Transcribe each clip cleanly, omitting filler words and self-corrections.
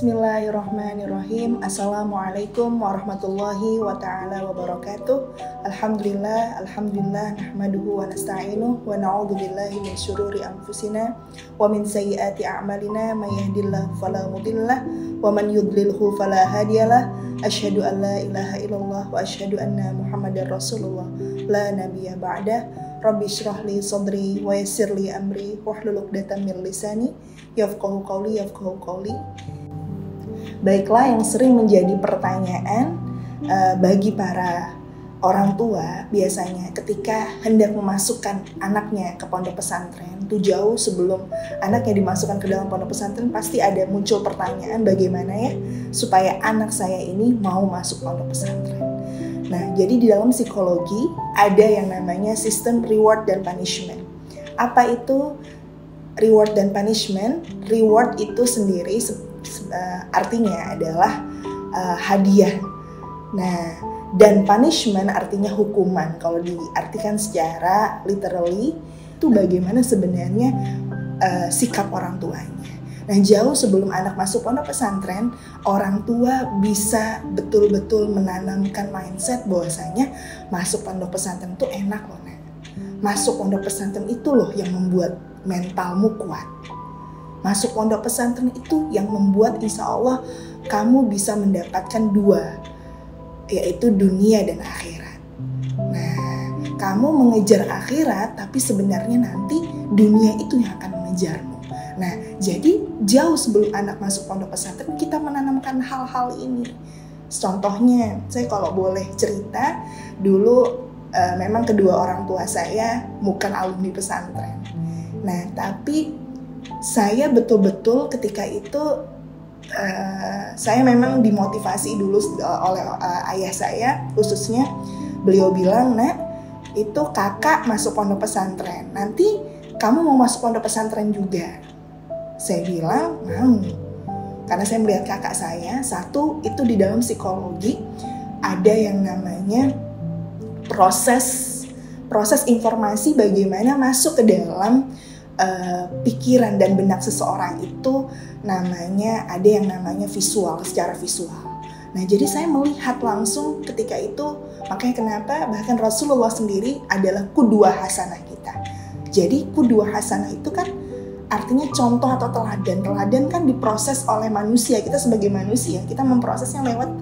Bismillahirrahmanirrahim. Assalamualaikum warahmatullahi wabarakatuh. Alhamdulillah nahmaduhu wa nasta'inuhu wa na'udzu billahi min syururi anfusina wa min sayyiati a'malina may yahdihillahu fala mudhillalah wa man yudlilhu fala hadiyalah. Asyhadu an la ilaha illallah wa asyhadu anna Muhammadar Rasulullah la nabiyya ba'da. Rabbi syrah li sadri wa yassir li amri wahlul 'uqdatam min lisani yafqahu qawli. Baiklah, yang sering menjadi pertanyaan bagi para orang tua biasanya ketika hendak memasukkan anaknya ke pondok pesantren, itu jauh sebelum anaknya dimasukkan ke dalam pondok pesantren pasti ada muncul pertanyaan bagaimana ya supaya anak saya ini mau masuk pondok pesantren. Nah, jadi di dalam psikologi ada yang namanya sistem reward dan punishment. Apa itu reward dan punishment? Reward itu sendiri artinya adalah hadiah. Nah, dan punishment artinya hukuman. Kalau diartikan secara literally, itu bagaimana sebenarnya sikap orang tuanya. Nah, jauh sebelum anak masuk pondok pesantren, orang tua bisa betul-betul menanamkan mindset bahwasanya masuk pondok pesantren itu enak loh, Nak. Masuk pondok pesantren itu loh yang membuat mentalmu kuat. Masuk pondok pesantren itu yang membuat insya Allah kamu bisa mendapatkan dua, yaitu dunia dan akhirat. Nah, kamu mengejar akhirat tapi sebenarnya nanti dunia itu yang akan mengejarmu. Nah, jadi jauh sebelum anak masuk pondok pesantren kita menanamkan hal-hal ini. Contohnya, saya kalau boleh cerita, dulu memang kedua orang tua saya bukan alumni pesantren. Nah, tapi saya betul-betul ketika itu saya memang dimotivasi dulu oleh ayah saya, khususnya beliau bilang, "Nak, itu kakak masuk pondok pesantren, nanti kamu mau masuk pondok pesantren juga?" Saya bilang mau, karena saya melihat kakak saya, satu itu di dalam psikologi ada yang namanya proses informasi bagaimana masuk ke dalam pikiran dan benak seseorang itu namanya ada yang namanya visual, secara visual. Nah, jadi saya melihat langsung ketika itu, makanya kenapa bahkan Rasulullah sendiri adalah qudwah hasanah kita. Jadi qudwah hasanah itu kan artinya contoh atau teladan. Teladan kan diproses oleh manusia. Kita sebagai manusia, kita memprosesnya lewat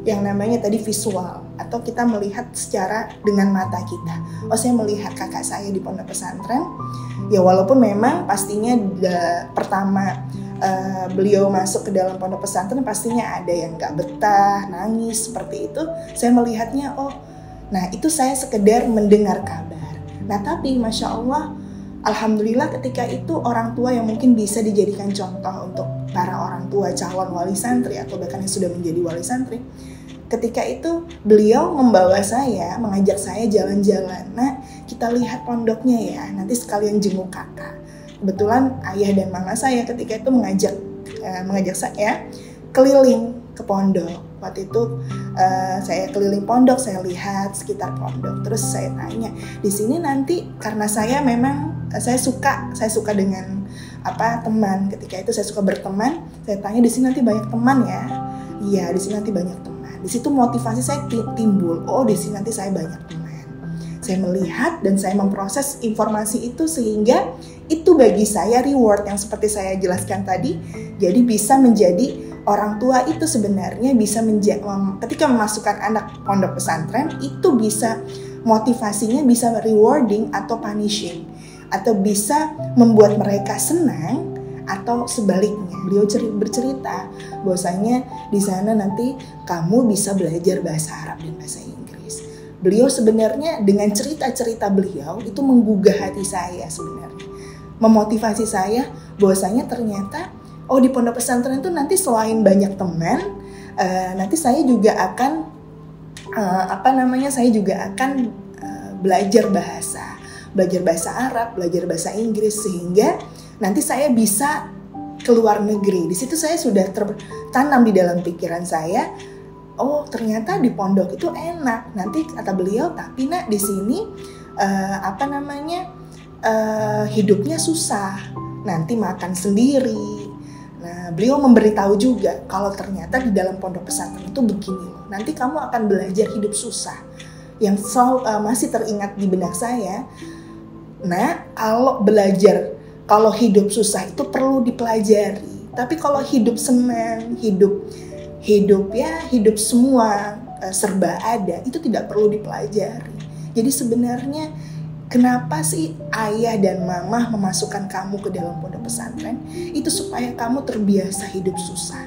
yang namanya tadi visual. Atau kita melihat secara dengan mata kita. Oh, saya melihat kakak saya di pondok pesantren. Ya walaupun memang pastinya pertama beliau masuk ke dalam pondok pesantren pastinya ada yang gak betah, nangis, seperti itu. Saya melihatnya, oh, nah itu saya sekedar mendengar kabar. Nah tapi Masya Allah, alhamdulillah ketika itu orang tua yang mungkin bisa dijadikan contoh untuk para orang tua calon wali santri atau bahkan yang sudah menjadi wali santri. Ketika itu beliau membawa saya, mengajak saya jalan-jalan. Nah, kita lihat pondoknya ya, nanti sekalian jenguk kakak. Kebetulan ayah dan mama saya ketika itu mengajak saya keliling ke pondok. Waktu itu saya keliling pondok, saya lihat sekitar pondok. Terus saya tanya, di sini nanti karena saya memang saya suka dengan teman. Ketika itu saya suka berteman. Saya tanya, di sini nanti banyak teman ya? Iya, di sini nanti banyak teman. Di situ motivasi saya timbul. Oh, di sini nanti saya banyak teman. Saya melihat dan saya memproses informasi itu sehingga itu bagi saya reward yang seperti saya jelaskan tadi. Jadi bisa menjadi orang tua itu sebenarnya bisa ketika memasukkan anak pondok pesantren itu bisa motivasinya bisa rewarding atau punishing atau bisa membuat mereka senang atau sebaliknya. Beliau bercerita bahwasanya di sana nanti kamu bisa belajar bahasa Arab dan bahasa Inggris. Beliau sebenarnya dengan cerita-cerita beliau itu menggugah hati saya sebenarnya. Memotivasi saya bahwasanya ternyata di pondok pesantren itu nanti selain banyak teman, nanti saya juga akan belajar bahasa Arab, belajar bahasa Inggris sehingga nanti saya bisa ke luar negeri. Di situ saya sudah tertanam di dalam pikiran saya, oh ternyata di pondok itu enak. Nanti kata beliau, tapi Nak di sini hidupnya susah. Nanti makan sendiri. Nah, beliau memberitahu juga kalau ternyata di dalam pondok pesantren itu begini loh. Nanti kamu akan belajar hidup susah. Yang masih teringat di benak saya. Nah, kalau hidup susah itu perlu dipelajari. Tapi kalau hidup senang, hidup semua serba ada, itu tidak perlu dipelajari. Jadi sebenarnya kenapa sih ayah dan mama memasukkan kamu ke dalam pondok pesantren? Itu supaya kamu terbiasa hidup susah.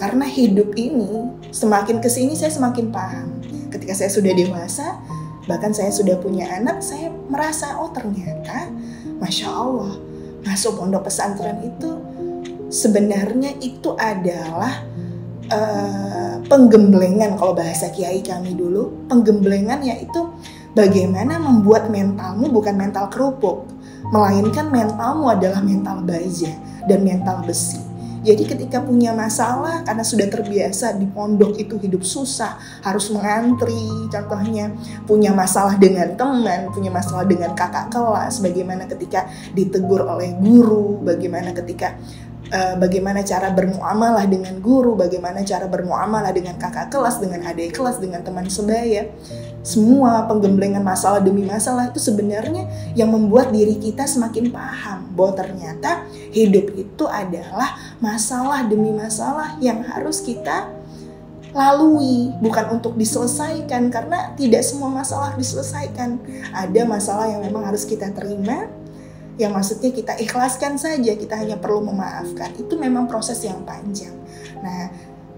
Karena hidup ini semakin kesini saya semakin paham. Ketika saya sudah dewasa, bahkan saya sudah punya anak, saya merasa oh ternyata Masya Allah, masuk pondok pesantren itu sebenarnya itu adalah penggemblengan. Kalau bahasa kiai kami dulu, penggemblengan yaitu bagaimana membuat mentalmu bukan mental kerupuk, melainkan mentalmu adalah mental baja dan mental besi. Jadi ketika punya masalah, karena sudah terbiasa di pondok itu hidup susah, harus mengantri, contohnya punya masalah dengan teman, punya masalah dengan kakak kelas, bagaimana ketika ditegur oleh guru, bagaimana cara bermuamalah dengan guru, bagaimana cara bermuamalah dengan kakak kelas, dengan adik kelas, dengan teman sebaya. Semua penggemblengan masalah demi masalah itu sebenarnya yang membuat diri kita semakin paham bahwa ternyata hidup itu adalah masalah demi masalah yang harus kita lalui, bukan untuk diselesaikan, karena tidak semua masalah diselesaikan. Ada masalah yang memang harus kita terima, yang maksudnya kita ikhlaskan saja, kita hanya perlu memaafkan. Itu memang proses yang panjang. Nah,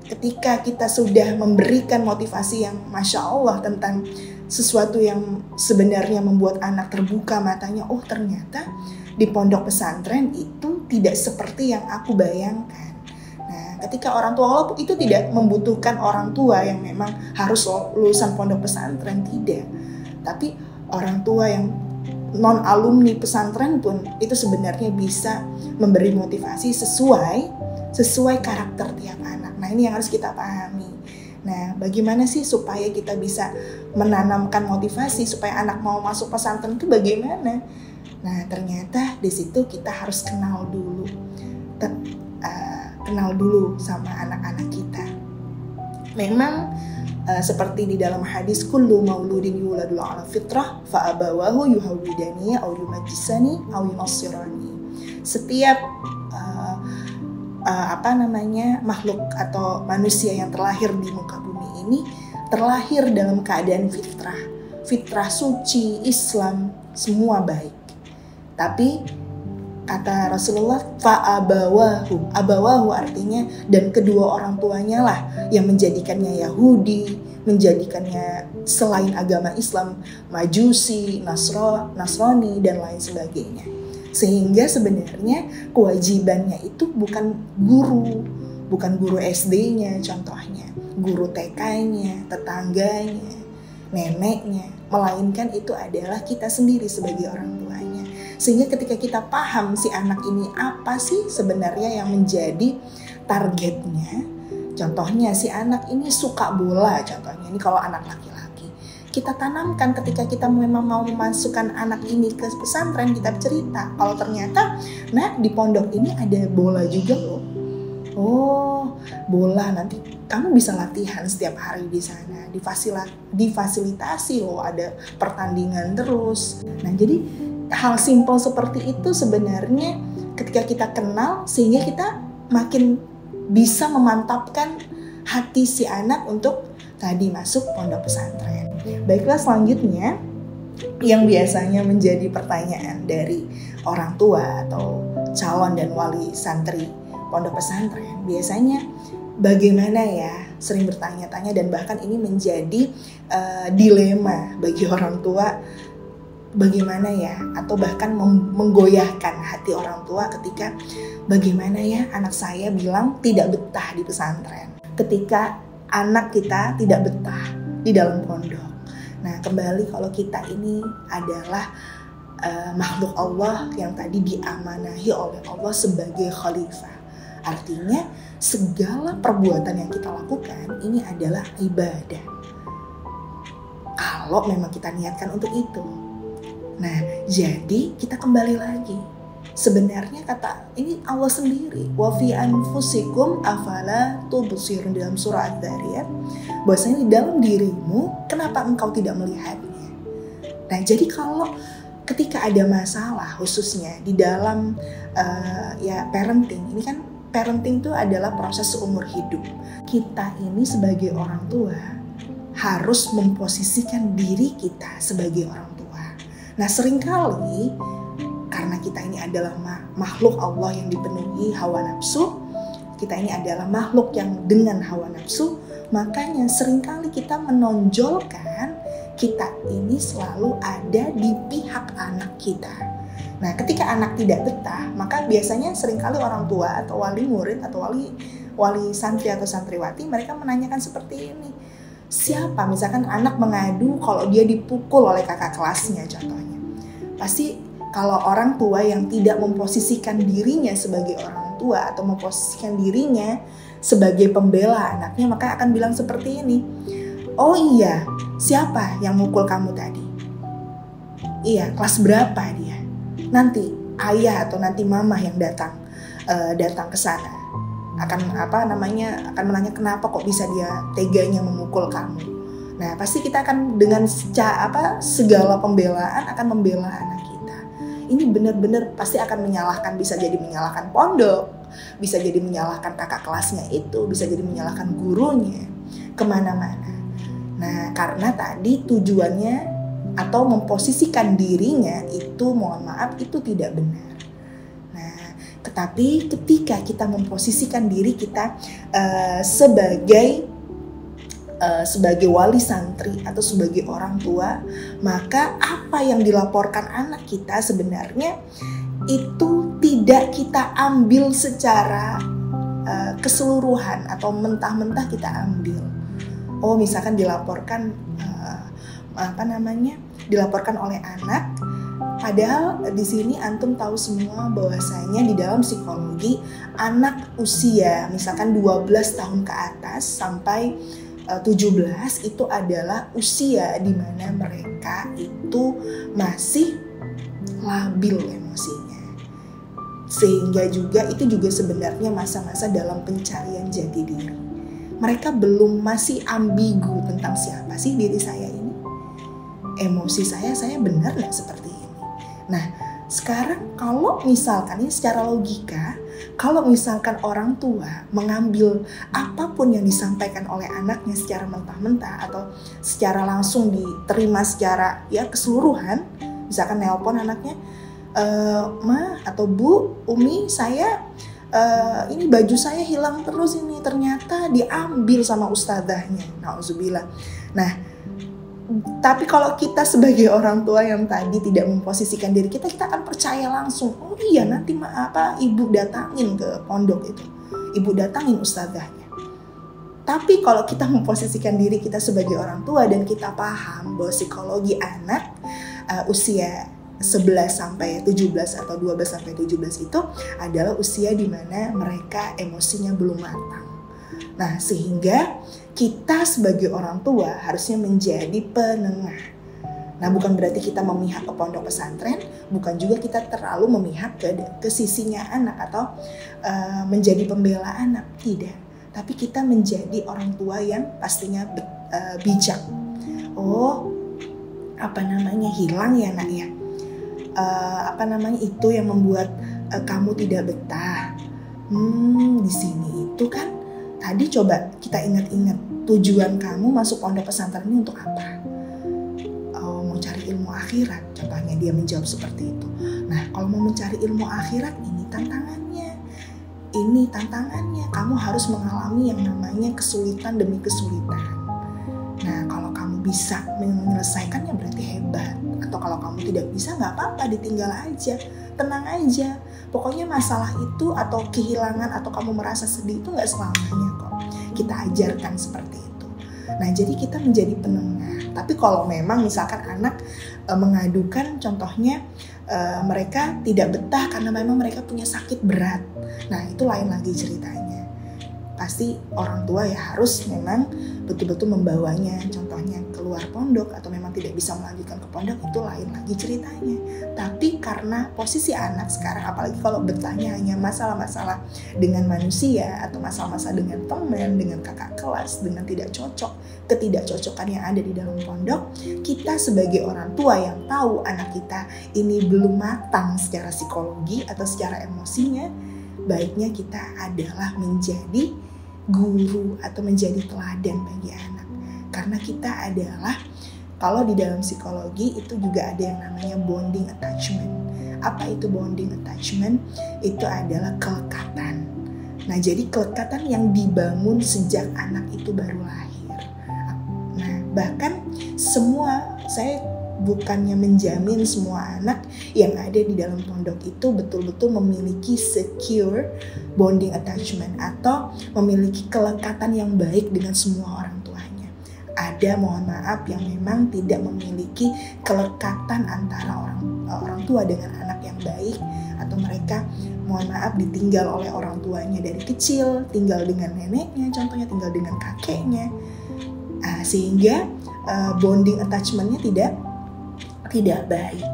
ketika kita sudah memberikan motivasi yang Masya Allah tentang sesuatu yang sebenarnya membuat anak terbuka matanya, oh ternyata di pondok pesantren itu tidak seperti yang aku bayangkan. Nah, ketika orang tua, walaupun itu tidak membutuhkan orang tua yang memang harus lulusan pondok pesantren, tidak. Tapi orang tua yang non-alumni pesantren pun itu sebenarnya bisa memberi motivasi sesuai karakter tiap anak. Nah, ini yang harus kita pahami. Nah, bagaimana sih supaya kita bisa menanamkan motivasi supaya anak mau masuk pesantren itu bagaimana? Nah, ternyata di situ kita harus kenal dulu sama anak-anak kita. Memang seperti di dalam hadis, kullu mauludin yuladu ala fitrah fa abawahu yuhawidani aw yumajjisani aw yunassirani. Setiap makhluk atau manusia yang terlahir di muka bumi ini terlahir dalam keadaan fitrah suci, Islam, semua baik. Tapi kata Rasulullah, abawahu artinya dan kedua orang tuanya lah yang menjadikannya Yahudi, menjadikannya selain agama Islam Majusi, Nasrani dan lain sebagainya. Sehingga sebenarnya kewajibannya itu bukan guru SD-nya contohnya, guru TK-nya, tetangganya, neneknya, melainkan itu adalah kita sendiri sebagai orang tuanya. Sehingga ketika kita paham si anak ini apa sih sebenarnya yang menjadi targetnya, contohnya si anak ini suka bola, contohnya ini kalau anak laki-laki, kita tanamkan ketika kita memang mau memasukkan anak ini ke pesantren, kita cerita kalau ternyata nah di pondok ini ada bola juga loh. Oh, bola, nanti kamu bisa latihan setiap hari di sana, difasilitasi loh, ada pertandingan terus. Nah, jadi hal simpel seperti itu sebenarnya ketika kita kenal, sehingga kita makin bisa memantapkan hati si anak untuk tadi masuk pondok pesantren. Baiklah, selanjutnya yang biasanya menjadi pertanyaan dari orang tua atau calon dan wali santri pondok pesantren, biasanya bagaimana ya, sering bertanya-tanya dan bahkan ini menjadi dilema bagi orang tua, bagaimana ya, atau bahkan menggoyahkan hati orang tua ketika bagaimana ya anak saya bilang tidak betah di pesantren, ketika anak kita tidak betah di dalam pondok. Nah, kembali kalau kita ini adalah makhluk Allah yang tadi diamanahi oleh Allah sebagai khalifah. Artinya segala perbuatan yang kita lakukan ini adalah ibadah, kalau memang kita niatkan untuk itu. Nah, jadi kita kembali lagi, Sebenarnya kata ini Allah sendiri, wa fi anfusikum afala tubsirun, dalam surah Adz-Dzariyat, bahwasanya di dalam dirimu kenapa engkau tidak melihatnya. Nah, jadi kalau ketika ada masalah khususnya di dalam parenting, ini kan parenting itu adalah proses seumur hidup. Kita ini sebagai orang tua harus memposisikan diri kita sebagai orang tua. Nah, seringkali karena kita ini adalah makhluk Allah yang dipenuhi hawa nafsu, kita ini adalah makhluk yang dengan hawa nafsu, makanya seringkali kita menonjolkan kita ini selalu ada di pihak anak kita. Nah, ketika anak tidak betah, maka biasanya seringkali orang tua atau wali murid atau wali santri atau santriwati, mereka menanyakan seperti ini. Siapa misalkan anak mengadu kalau dia dipukul oleh kakak kelasnya contohnya. Pasti kalau orang tua yang tidak memposisikan dirinya sebagai orang tua atau memposisikan dirinya sebagai pembela anaknya, maka akan bilang seperti ini. Oh iya, siapa yang mukul kamu tadi? Iya, kelas berapa dia? Nanti ayah atau nanti mama yang datang ke sana akan akan menanya kenapa kok bisa dia teganya memukul kamu. Nah, pasti kita akan dengan segala pembelaan akan membela anak kita. Ini benar-benar pasti akan menyalahkan, bisa jadi menyalahkan pondok, bisa jadi menyalahkan kakak kelasnya itu, bisa jadi menyalahkan gurunya, kemana-mana. Nah, karena tadi tujuannya atau memposisikan dirinya itu, mohon maaf, itu tidak benar. Nah, tetapi ketika kita memposisikan diri kita sebagai wali santri atau sebagai orang tua, maka apa yang dilaporkan anak kita sebenarnya itu tidak kita ambil secara keseluruhan atau mentah-mentah kita ambil. Oh, misalkan dilaporkan dilaporkan oleh anak, padahal di sini antum tahu semua bahwasanya di dalam psikologi anak usia misalkan 12 tahun ke atas sampai 17 itu adalah usia di mana mereka itu masih labil emosinya. Sehingga itu juga sebenarnya masa-masa dalam pencarian jati diri. Mereka masih ambigu tentang siapa sih diri saya ini. Emosi saya benar nggak seperti ini? Nah, sekarang kalau misalkan ini secara logika, kalau misalkan orang tua mengambil apapun yang disampaikan oleh anaknya secara mentah-mentah atau secara langsung diterima secara keseluruhan, misalkan nelpon anaknya, Ma atau Bu, Umi, saya ini baju saya hilang terus ini, ternyata diambil sama ustadzahnya. Nauzubillah. Nah, tapi kalau kita sebagai orang tua yang tadi tidak memposisikan diri kita akan percaya langsung. Oh iya, nanti ibu datangin ke pondok itu, ibu datangin ustadzahnya. Tapi kalau kita memposisikan diri kita sebagai orang tua dan kita paham bahwa psikologi anak usia 11 sampai 17 atau 12 sampai 17 itu adalah usia di mana mereka emosinya belum matang. Nah, sehingga kita sebagai orang tua harusnya menjadi penengah. Nah, bukan berarti kita memihak ke pondok pesantren, bukan juga kita terlalu memihak ke sisinya anak atau menjadi pembela anak, tidak. Tapi kita menjadi orang tua yang pastinya bijak. Oh, hilang ya nak ya. Itu yang membuat kamu tidak betah. Di sini itu kan tadi coba kita ingat-ingat tujuan kamu masuk pondok pesantren ini untuk apa? Oh, mau cari ilmu akhirat. Contohnya dia menjawab seperti itu. Nah, kalau mau mencari ilmu akhirat ini tantangannya. Kamu harus mengalami yang namanya kesulitan demi kesulitan. Nah, kalau kamu bisa menyelesaikannya berarti hebat. Atau kalau kamu tidak bisa, nggak apa-apa, ditinggal aja, tenang aja. Pokoknya masalah itu atau kehilangan atau kamu merasa sedih itu nggak selamanya kok. Kita ajarkan seperti itu. Nah, jadi kita menjadi penengah. Tapi kalau memang misalkan anak mengadukan, contohnya mereka tidak betah karena memang mereka punya sakit berat. Nah, itu lain lagi ceritanya. Pasti orang tua ya harus memang betul-betul membawanya, contohnya keluar keluar pondok atau memang tidak bisa melanjutkan ke pondok, itu lain lagi ceritanya. Tapi karena posisi anak sekarang, apalagi kalau bertanya hanya masalah-masalah dengan manusia atau masalah-masalah dengan teman, dengan kakak kelas, dengan tidak cocok, ketidakcocokan yang ada di dalam pondok, kita sebagai orang tua yang tahu anak kita ini belum matang secara psikologi atau secara emosinya, baiknya kita adalah menjadi guru atau menjadi teladan bagi anak. Karena kita adalah, kalau di dalam psikologi itu juga ada yang namanya bonding attachment. Apa itu bonding attachment? Itu adalah kelekatan. Nah, jadi kelekatan yang dibangun sejak anak itu baru lahir. Nah, bahkan saya bukannya menjamin semua anak yang ada di dalam pondok itu betul-betul memiliki secure bonding attachment atau memiliki kelekatan yang baik dengan semua orang tuanya. Ada, mohon maaf, yang memang tidak memiliki kelekatan antara orang tua dengan anak yang baik, atau mereka, mohon maaf, ditinggal oleh orang tuanya dari kecil, tinggal dengan neneknya, contohnya tinggal dengan kakeknya, sehingga bonding attachment-nya tidak baik.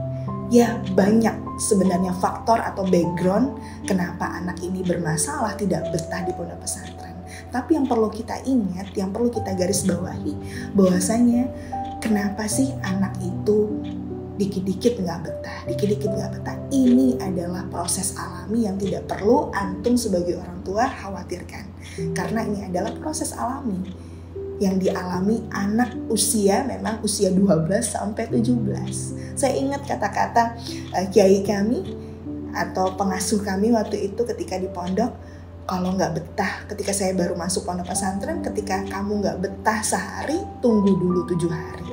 Ya, banyak sebenarnya faktor atau background kenapa anak ini bermasalah, tidak betah di pondok pesantren. Tapi yang perlu kita ingat, yang perlu kita garis bawahi, bahwasanya kenapa sih anak itu dikit-dikit nggak betah, ini adalah proses alami yang tidak perlu antum sebagai orang tua khawatirkan. Karena ini adalah proses alami yang dialami anak memang usia 12 sampai 17. Saya ingat kata-kata kiai kami atau pengasuh kami waktu itu ketika di pondok, kalau nggak betah, ketika saya baru masuk pondok pesantren, ketika kamu nggak betah sehari, tunggu dulu 7 hari.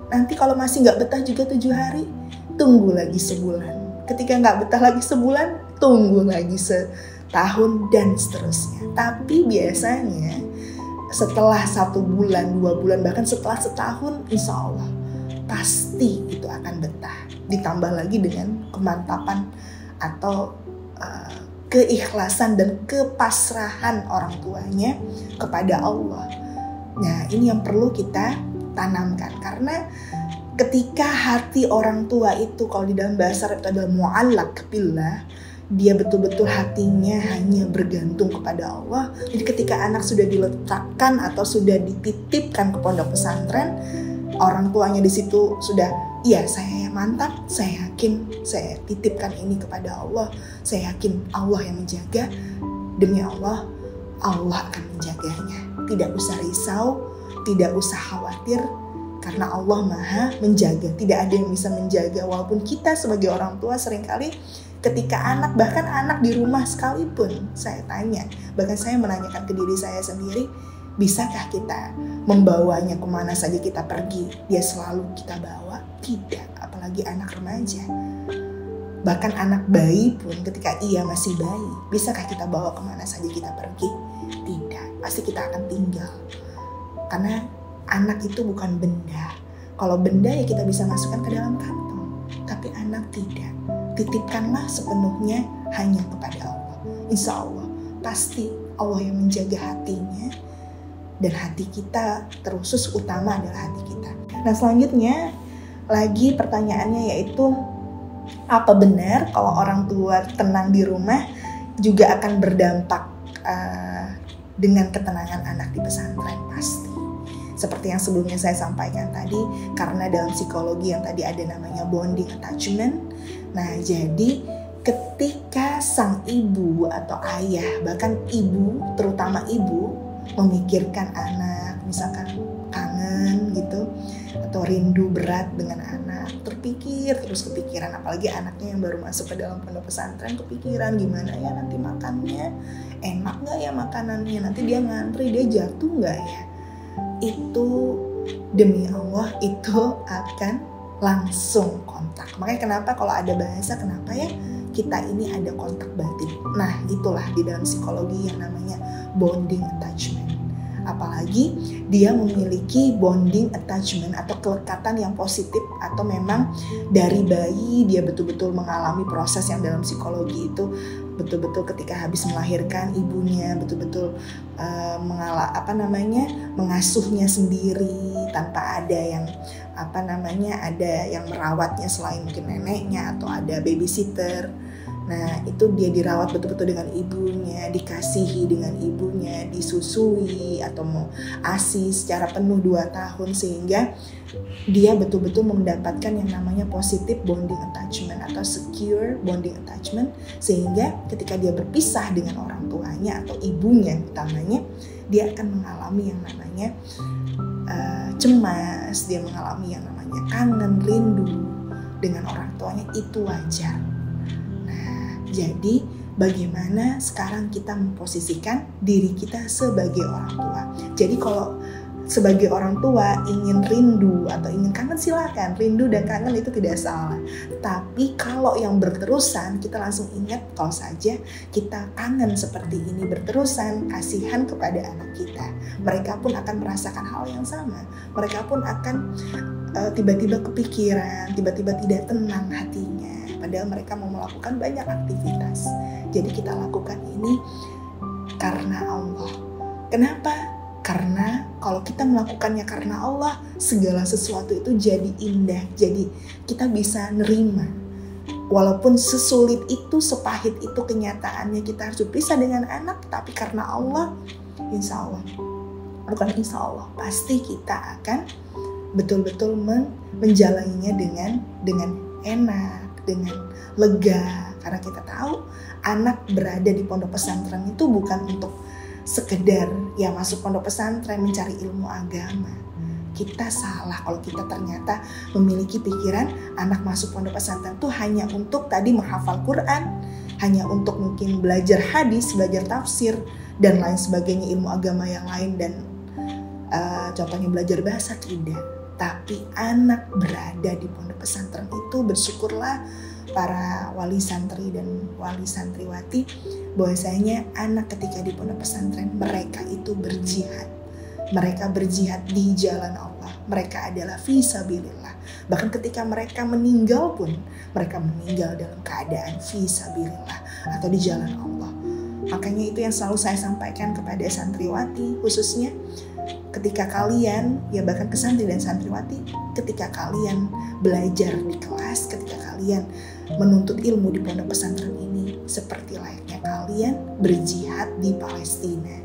Nanti kalau masih nggak betah juga 7 hari, tunggu lagi sebulan. Ketika nggak betah lagi sebulan, tunggu lagi setahun dan seterusnya. Tapi biasanya setelah 1 bulan, 2 bulan, bahkan setelah setahun, insya Allah pasti itu akan betah. Ditambah lagi dengan kemantapan atau keikhlasan dan kepasrahan orang tuanya kepada Allah. Nah, ini yang perlu kita tanamkan, karena ketika hati orang tua itu, kalau di dalam bahasa Arab itu adalah mu'allaq billah, dia betul-betul hatinya hanya bergantung kepada Allah. Jadi ketika anak sudah diletakkan atau sudah dititipkan ke pondok pesantren, orang tuanya di situ sudah, iya saya mantap, saya yakin saya titipkan ini kepada Allah, saya yakin Allah yang menjaga, demi Allah, Allah akan menjaganya. Tidak usah risau, tidak usah khawatir, karena Allah Maha menjaga. Tidak ada yang bisa menjaga, walaupun kita sebagai orang tua seringkali ketika anak, bahkan anak di rumah sekalipun, saya tanya, bahkan saya menanyakan ke diri saya sendiri, bisakah kita membawanya kemana saja kita pergi, dia selalu kita bawa? Tidak, apalagi anak remaja. Bahkan anak bayi pun ketika ia masih bayi, bisakah kita bawa kemana saja kita pergi? Tidak, pasti kita akan tinggal. Karena anak itu bukan benda. Kalau benda ya kita bisa masukkan ke dalam kantong, tapi anak tidak. Titipkanlah sepenuhnya hanya kepada Allah. Insya Allah pasti Allah yang menjaga hatinya, dan hati kita terusus utama adalah hati kita. Nah, selanjutnya lagi pertanyaannya yaitu, apa benar kalau orang tua tenang di rumah juga akan berdampak dengan ketenangan anak di pesantren? Pasti. Seperti yang sebelumnya saya sampaikan tadi, karena dalam psikologi yang tadi ada namanya bonding attachment. Nah, jadi ketika sang ibu atau ayah, bahkan ibu, terutama ibu, memikirkan anak, misalkan kangen gitu, atau rindu berat dengan anak, terus kepikiran, apalagi anaknya yang baru masuk ke dalam pondok pesantren, kepikiran gimana ya nanti makannya, enak gak ya makanannya, nanti dia ngantri, dia jatuh gak ya. Itu demi Allah itu akan langsung kontak. Makanya kenapa kalau ada bahasa, kenapa ya kita ini ada kontak batin. Nah, itulah di dalam psikologi yang namanya bonding attachment. Apalagi dia memiliki bonding attachment atau kelekatan yang positif, atau memang dari bayi dia betul-betul mengalami proses yang dalam psikologi itu betul-betul ketika habis melahirkan, ibunya betul-betul mengasuhnya sendiri, tanpa ada yang ada yang merawatnya selain mungkin neneknya atau ada babysitter. Nah itu dia dirawat betul-betul dengan ibunya, dikasihi dengan ibunya, disusui atau mau ASI secara penuh 2 tahun, sehingga dia betul-betul mendapatkan yang namanya positive bonding attachment atau secure bonding attachment, sehingga ketika dia berpisah dengan orang tuanya atau ibunya utamanya, dia akan mengalami yang namanya cemas, dia mengalami yang namanya kangen, rindu dengan orang tuanya. Itu wajar. Jadi bagaimana sekarang kita memposisikan diri kita sebagai orang tua. Jadi kalau sebagai orang tua ingin rindu atau ingin kangen, silakan. Rindu dan kangen itu tidak salah. Tapi kalau yang berterusan, kita langsung ingat kalau saja kita kangen seperti ini berterusan, kasihan kepada anak kita. Mereka pun akan merasakan hal yang sama. Mereka pun akan tiba-tiba kepikiran, tiba-tiba tidak tenang hatinya. Padahal mereka mau melakukan banyak aktivitas. Jadi kita lakukan ini karena Allah. Kenapa? Karena kalau kita melakukannya karena Allah, segala sesuatu itu jadi indah. Jadi kita bisa nerima. Walaupun sesulit itu, sepahit itu kenyataannya kita harus berpisah dengan anak, tapi karena Allah, insya Allah, pasti kita akan betul-betul menjalaninya dengan enak, dengan lega. Karena kita tahu anak berada di pondok pesantren itu bukan untuk sekedar ya masuk pondok pesantren mencari ilmu agama. Kita salah kalau kita ternyata memiliki pikiran anak masuk pondok pesantren itu hanya untuk tadi menghafal Quran, hanya untuk mungkin belajar hadis, belajar tafsir dan lain sebagainya, ilmu agama yang lain, dan contohnya belajar bahasa. Tidak. Tapi anak berada di pondok pesantren itu, bersyukurlah para wali santri dan wali santriwati, bahwasanya anak ketika di pondok pesantren mereka itu berjihad. Mereka berjihad di jalan Allah. Mereka adalah fisabilillah. Bahkan ketika mereka meninggal pun, mereka meninggal dalam keadaan fisabilillah atau di jalan Allah. Makanya itu yang selalu saya sampaikan kepada santriwati khususnya. Ketika kalian, ya bahkan ke santri dan santriwati, ketika kalian belajar di kelas, ketika kalian menuntut ilmu di pondok pesantren ini, seperti layaknya kalian berjihad di Palestina.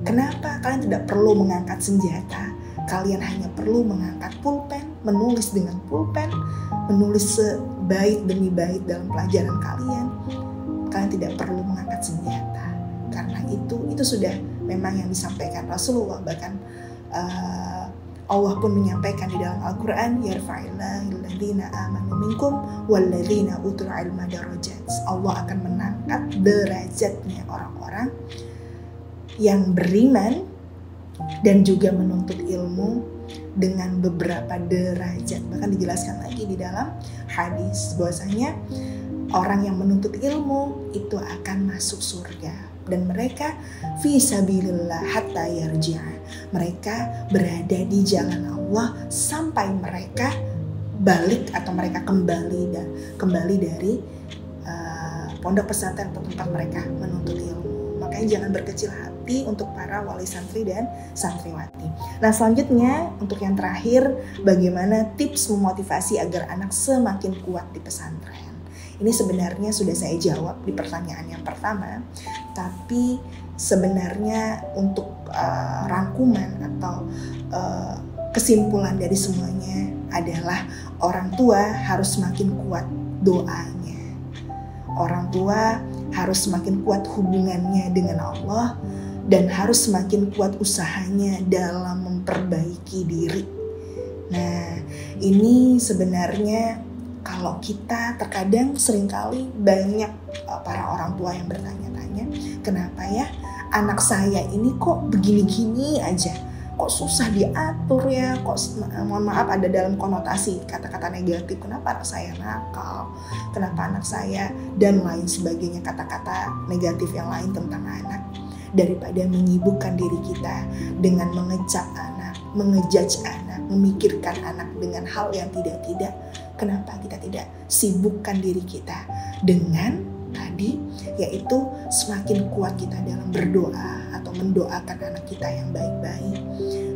Kenapa? Kalian tidak perlu mengangkat senjata, kalian hanya perlu mengangkat pulpen, menulis dengan pulpen, menulis sebait demi bait dalam pelajaran kalian. Kalian tidak perlu mengangkat senjata, karena itu sudah memang yang disampaikan Rasulullah. Bahkan Allah pun menyampaikan di dalam Al-Quran, yarfa'illahil ladzina amanu minkum walladzina utul ilma darajat. Allah akan mengangkat derajatnya orang-orang yang beriman dan juga menuntut ilmu dengan beberapa derajat. Bahkan dijelaskan lagi di dalam hadis bahwasanya orang yang menuntut ilmu itu akan masuk surga. Dan mereka fisabilillah hatta yarji'a. Mereka berada di jalan Allah sampai mereka balik atau mereka kembali dari pondok pesantren atau tempat mereka menuntut ilmu. Makanya jangan berkecil hati untuk para wali santri dan santriwati. Nah selanjutnya untuk yang terakhir, bagaimana tips memotivasi agar anak semakin kuat di pesantren. Ini sebenarnya sudah saya jawab di pertanyaan yang pertama, tapi sebenarnya untuk rangkuman atau kesimpulan dari semuanya adalah orang tua harus semakin kuat doanya. Orang tua harus semakin kuat hubungannya dengan Allah dan harus semakin kuat usahanya dalam memperbaiki diri. Nah, ini sebenarnya kalau kita terkadang seringkali banyak para orang tua yang bertanya-tanya, kenapa ya anak saya ini kok begini-gini aja, kok susah diatur ya, kok mohon maaf ada dalam konotasi kata-kata negatif, kenapa anak saya nakal, kenapa anak saya, dan lain sebagainya, kata-kata negatif yang lain tentang anak. Daripada menyibukkan diri kita dengan mengecap anak, mengejudge anak, memikirkan anak dengan hal yang tidak-tidak, kenapa kita tidak sibukkan diri kita dengan tadi, yaitu semakin kuat kita dalam berdoa atau mendoakan anak kita yang baik-baik.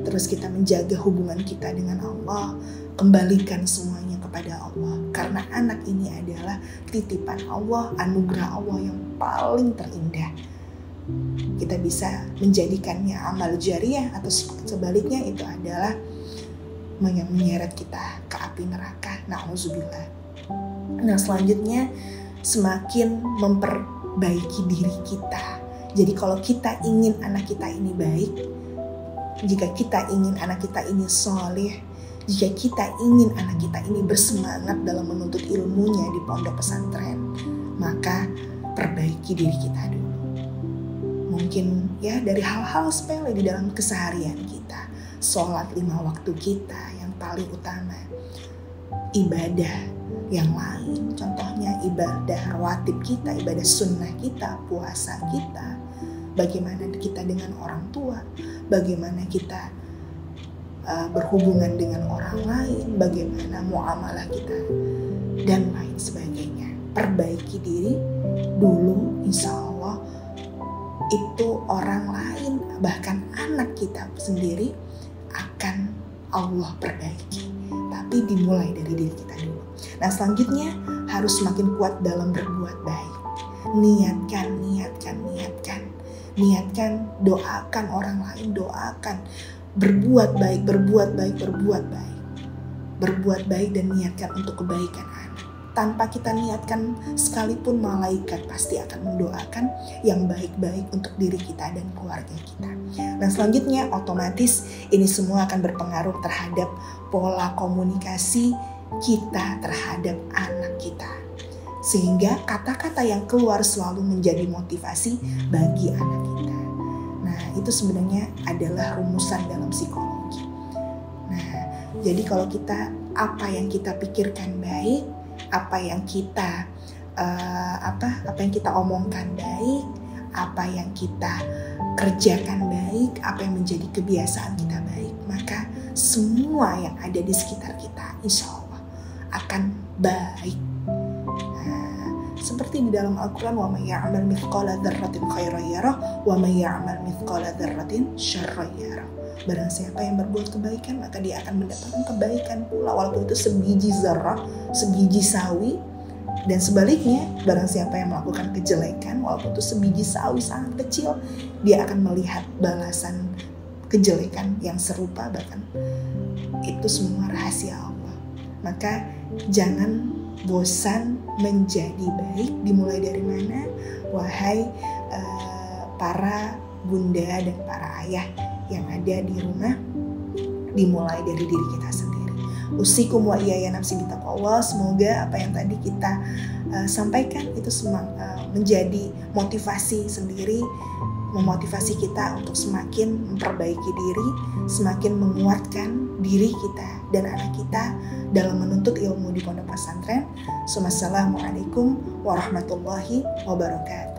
terus kita menjaga hubungan kita dengan Allah, kembalikan semuanya kepada Allah. Karena anak ini adalah titipan Allah, anugerah Allah yang paling terindah. Kita bisa menjadikannya amal jariah, atau sebaliknya itu adalah yang menyeret kita ke api neraka. Na'udzubillah. Nah, selanjutnya semakin memperbaiki diri kita. Jadi kalau kita ingin anak kita ini baik, jika kita ingin anak kita ini soleh, jika kita ingin anak kita ini bersemangat dalam menuntut ilmunya di pondok pesantren, maka perbaiki diri kita dulu. Mungkin ya dari hal-hal sepele di dalam keseharian kita. Sholat 5 waktu kita yang paling utama. Ibadah yang lain, contohnya ibadah rawatib kita, ibadah sunnah kita, puasa kita. Bagaimana kita dengan orang tua, bagaimana kita berhubungan dengan orang lain, bagaimana muamalah kita, dan lain sebagainya. Perbaiki diri dulu, insya Allah itu orang lain, bahkan anak kita sendiri akan Allah perbaiki. Tapi dimulai dari diri kita dulu. Nah, selanjutnya harus semakin kuat dalam berbuat baik. Niatkan, doakan orang lain, doakan. Berbuat baik. Berbuat baik dan niatkan untuk kebaikan anak. Tanpa kita niatkan sekalipun, malaikat pasti akan mendoakan yang baik-baik untuk diri kita dan keluarga kita. Nah, selanjutnya otomatis ini semua akan berpengaruh terhadap pola komunikasi kita terhadap anak kita. Sehingga kata-kata yang keluar selalu menjadi motivasi bagi anak kita. Nah, itu sebenarnya adalah rumusan dalam psikologi. Nah, jadi kalau kita, apa yang kita pikirkan baik, apa yang kita omongkan baik, apa yang kita kerjakan baik, apa yang menjadi kebiasaan kita baik, maka semua yang ada di sekitar kita insya Allah akan baik. Seperti di dalam Al-Quran, wa may ya'mal mithqala dzarratin khairan yarah wa may ya'mal mithqala dzarratin syarran yarah. Barang siapa yang berbuat kebaikan, maka dia akan mendapatkan kebaikan pula, walaupun itu sebiji zarrah, sebiji sawi. Dan sebaliknya, barang siapa yang melakukan kejelekan, walaupun itu sebiji sawi sangat kecil, dia akan melihat balasan kejelekan yang serupa, bahkan itu semua rahasia Allah. Maka jangan bosan menjadi baik. Dimulai dari mana? Wahai para bunda dan para ayah yang ada di rumah, dimulai dari diri kita sendiri. Usikum wa iyaya nafsi bitaqwallah. Semoga apa yang tadi kita sampaikan itu menjadi motivasi sendiri, memotivasi kita untuk semakin memperbaiki diri, semakin menguatkan diri kita dan anak kita dalam menuntut ilmu di pondok pesantren. Wassalamualaikum warahmatullahi wabarakatuh.